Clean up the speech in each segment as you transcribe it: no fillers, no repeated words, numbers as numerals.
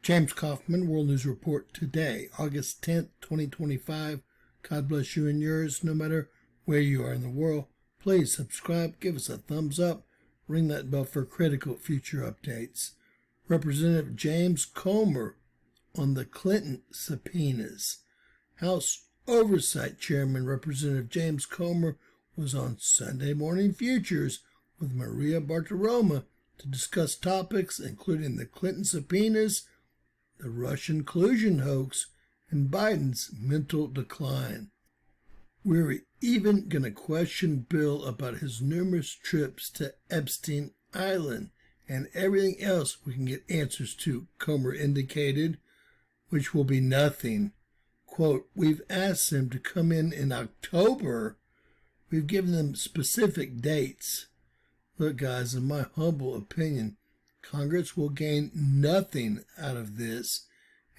James Kaufman, World News Report today, August 10th, 2025. God bless you and yours, no matter where you are in the world. Please subscribe, give us a thumbs up, ring that bell for critical future updates. Representative James Comer on the Clinton subpoenas. House Oversight Chairman Representative James Comer was on Sunday Morning Futures with Maria Bartiromo to discuss topics including the Clinton subpoenas, the Russian collusion hoax, and Biden's mental decline. We're even going to question Bill about his numerous trips to Epstein Island and everything else we can get answers to, Comer indicated, which will be nothing. Quote, we've asked them to come in October. We've given them specific dates. Look, guys, in my humble opinion, Congress will gain nothing out of this,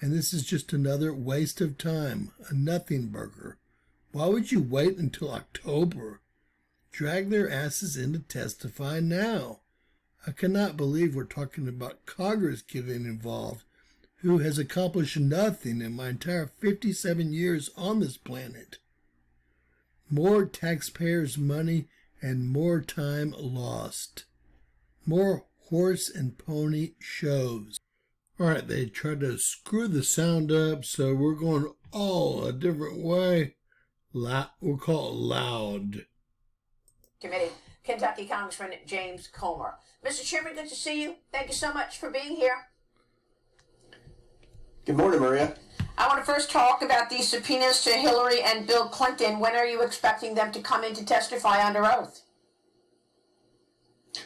and this is just another waste of time, a nothing burger. Why would you wait until October? Drag their asses in to testify now. I cannot believe we're talking about Congress getting involved, who has accomplished nothing in my entire 57 years on this planet. More taxpayers' money and more time lost. More horse and pony shows. Alright, they tried to screw the sound up, so we're going all a different way. We'll call it loud. Committee, Kentucky Congressman James Comer. Mr. Chairman, good to see you. Thank you so much for being here. Good morning, Maria. I want to first talk about these subpoenas to Hillary and Bill Clinton. When are you expecting them to come in to testify under oath?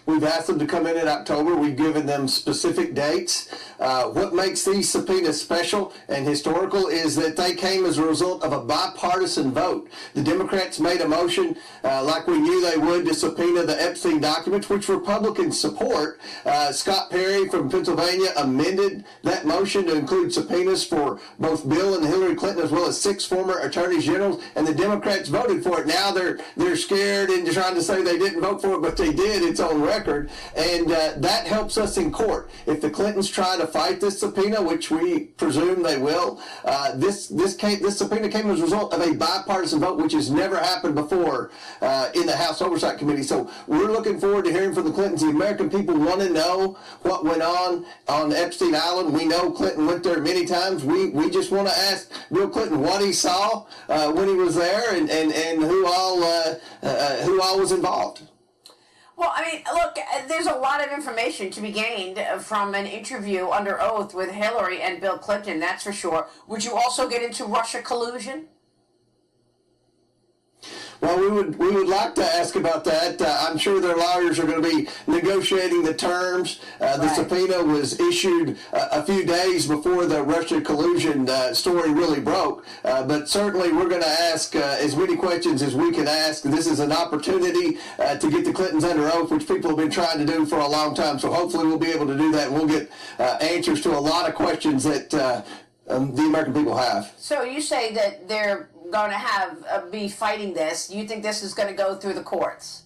We've asked them to come in October. We've given them specific dates. What makes these subpoenas special and historical is that they came as a result of a bipartisan vote. The Democrats made a motion, like we knew they would, to subpoena the Epstein documents, which Republicans support. Scott Perry from Pennsylvania amended that motion to include subpoenas for both Bill and Hillary Clinton, as well as 6 former attorneys generals, and the Democrats voted for it. Now they're scared and trying to say they didn't vote for it, but they did. It's on record, and that helps us in court. If the Clintons try to fight this subpoena, which we presume they will, this subpoena came as a result of a bipartisan vote, which has never happened before in the House Oversight Committee. So we're looking forward to hearing from the Clintons. The American people want to know what went on Epstein Island. We know Clinton went there many times. We just want to ask Bill Clinton what he saw when he was there, and who all was involved. Well, I mean, look, there's a lot of information to be gained from an interview under oath with Hillary and Bill Clinton, that's for sure. Would you also get into Russia collusion? Well, we would like to ask about that. I'm sure their lawyers are going to be negotiating the terms. The subpoena was issued a few days before the Russia collusion story really broke. But certainly we're going to ask as many questions as we can ask. This is an opportunity to get the Clintons under oath, which people have been trying to do for a long time. So hopefully we'll be able to do that, and we'll get answers to a lot of questions that the American people have. So you say that they're going to be fighting this. You think this is going to go through the courts?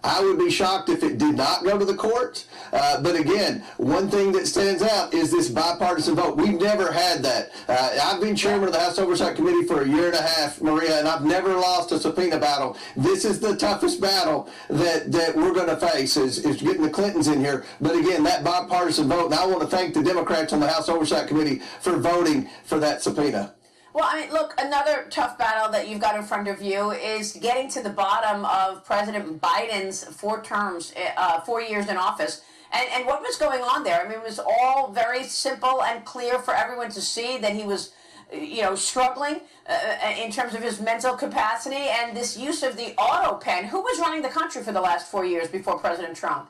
I would be shocked if it did not go to the courts. But again, one thing that stands out is this bipartisan vote. We've never had that. I've been chairman of the House Oversight Committee for a year and a half, Maria, and I've never lost a subpoena battle. This is the toughest battle that we're going to face is getting the Clintons in here. But again, that bipartisan vote, and I want to thank the Democrats on the House Oversight Committee for voting for that subpoena. Well, I mean, look, another tough battle that you've got in front of you is getting to the bottom of President Biden's 4 years in office. And what was going on there? I mean, it was all very simple and clear for everyone to see that he was, struggling in terms of his mental capacity and this use of the auto pen. Who was running the country for the last 4 years before President Trump?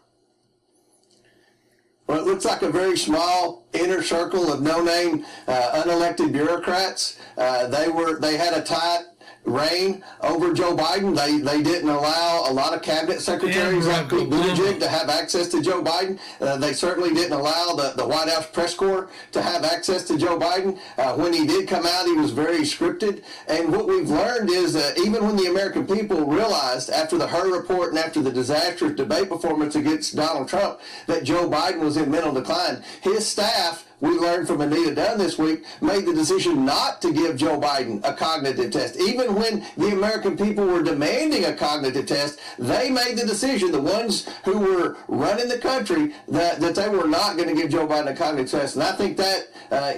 Well, it looks like a very small inner circle of no-name unelected bureaucrats. They had a tight reign over Joe Biden. They didn't allow a lot of cabinet secretaries like Pete Buttigieg to have access to Joe Biden. They certainly didn't allow the White House press corps to have access to Joe Biden. When he did come out, he was very scripted. And what we've learned is that even when the American people realized after the Hur report and after the disastrous debate performance against Donald Trump that Joe Biden was in mental decline, his staff, we learned from Anita Dunn this week, made the decision not to give Joe Biden a cognitive test. Even when the American people were demanding a cognitive test, they made the decision, the ones who were running the country, that they were not going to give Joe Biden a cognitive test. And I think that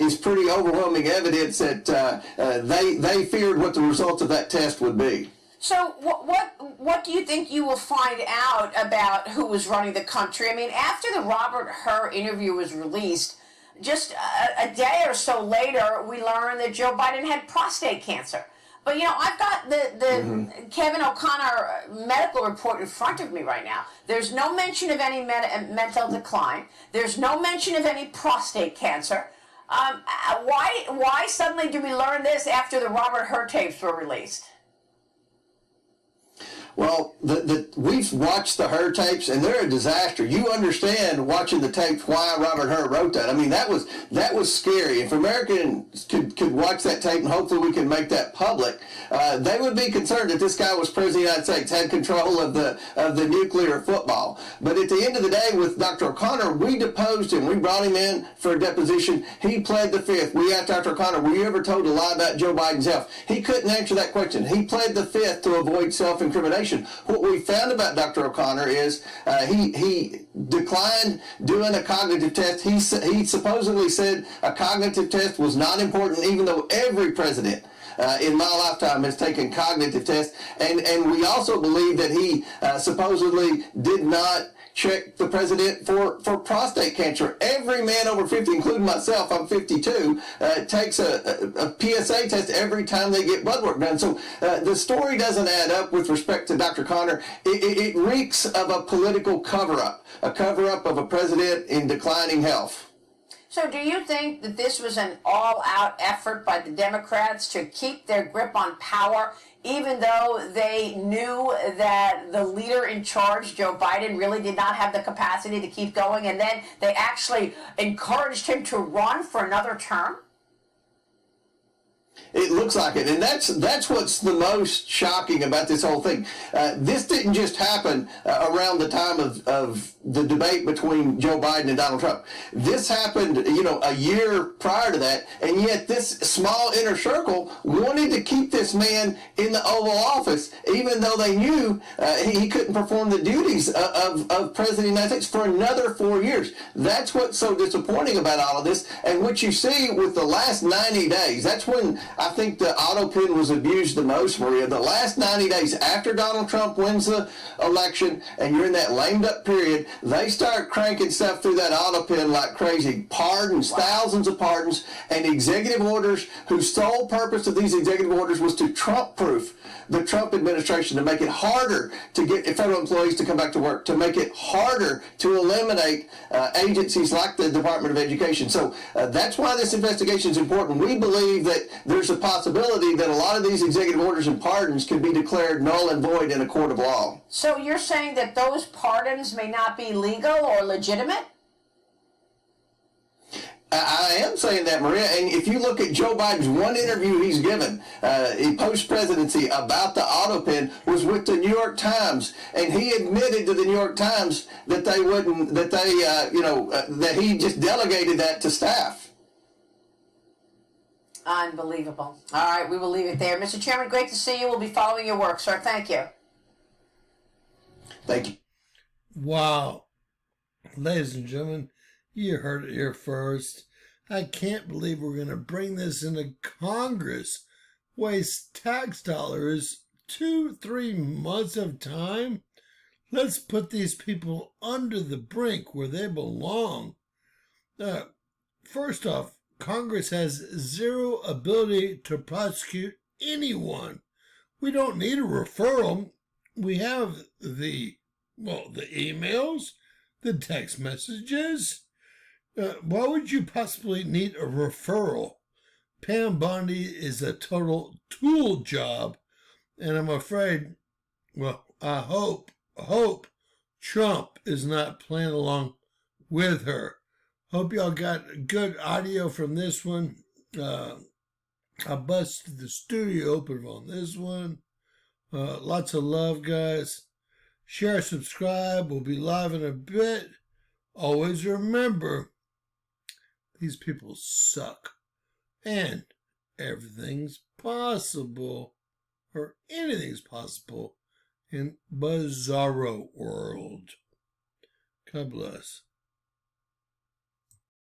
is pretty overwhelming evidence that they feared what the results of that test would be. So what do you think you will find out about who was running the country? I mean, after the Robert Hur interview was released, just a day or so later, we learned that Joe Biden had prostate cancer. But, you know, I've got the Kevin O'Connor medical report in front of me right now. There's no mention of any mental decline. There's no mention of any prostate cancer. Why suddenly do we learn this after the Robert Hur tapes were released? Well, we've watched the Hur tapes, and they're a disaster. You understand watching the tapes why Robert Hur wrote that. I mean, that was scary. If Americans could watch that tape, and hopefully we can make that public, they would be concerned that this guy was president of the United States, had control of the nuclear football. But at the end of the day, with Dr. O'Connor, we deposed him. We brought him in for a deposition. He pled the fifth. We asked Dr. O'Connor, were you ever told to lie about Joe Biden's health? He couldn't answer that question. He pled the fifth to avoid self-incrimination. What we found about Dr. O'Connor is he declined doing a cognitive test. He supposedly said a cognitive test was not important, even though every president in my lifetime has taken cognitive tests. And we also believe that he supposedly did not check the president for prostate cancer. Every man over 50, including myself, I'm 52, takes a PSA test every time they get blood work done. So the story doesn't add up with respect to Dr. Connor. It reeks of a political cover-up, a cover-up of a president in declining health. So do you think that this was an all-out effort by the Democrats to keep their grip on power, even though they knew that the leader in charge, Joe Biden, really did not have the capacity to keep going, and then they actually encouraged him to run for another term? It looks like it, and that's what's the most shocking about this whole thing. This didn't just happen around the time of the debate between Joe Biden and Donald Trump. This happened, a year prior to that, and yet this small inner circle wanted to keep this man in the Oval Office, even though they knew he couldn't perform the duties of President of the United States for another 4 years. That's what's so disappointing about all of this, and what you see with the last 90 days, that's when I think the auto pen was abused the most, Maria. The last 90 days after Donald Trump wins the election and you're in that lamed up period, they start cranking stuff through that auto pen like crazy. Pardons, thousands of pardons, and executive orders whose sole purpose of these executive orders was to Trump-proof the Trump administration, to make it harder to get federal employees to come back to work, to make it harder to eliminate agencies like the Department of Education. So that's why this investigation is important. We believe that there's a possibility that a lot of these executive orders and pardons can be declared null and void in a court of law. So you're saying that those pardons may not be legal or legitimate? I am saying that, Maria, and if you look at Joe Biden's one interview he's given in post-presidency about the auto pen was with the New York Times, and he admitted to the New York Times that they wouldn't, that he just delegated that to staff. Unbelievable. All right, we will leave it there. Mr. Chairman, great to see you. We'll be following your work, sir. Thank you. Thank you. Wow. Ladies and gentlemen, you heard it here first. I can't believe we're going to bring this into Congress. Waste tax dollars 2-3 months of time. Let's put these people under the brink where they belong. First off, Congress has zero ability to prosecute anyone. We don't need a referral. We have the emails, the text messages. Why would you possibly need a referral? Pam Bondi is a total tool job And I'm afraid, well, I hope Trump is not playing along with her. Hope y'all got good audio from this one. I busted the studio open on this one. Lots of love, guys. Share, subscribe. We'll be live in a bit. Always remember, these people suck. And everything's possible, or anything's possible in Bizarro World. God bless.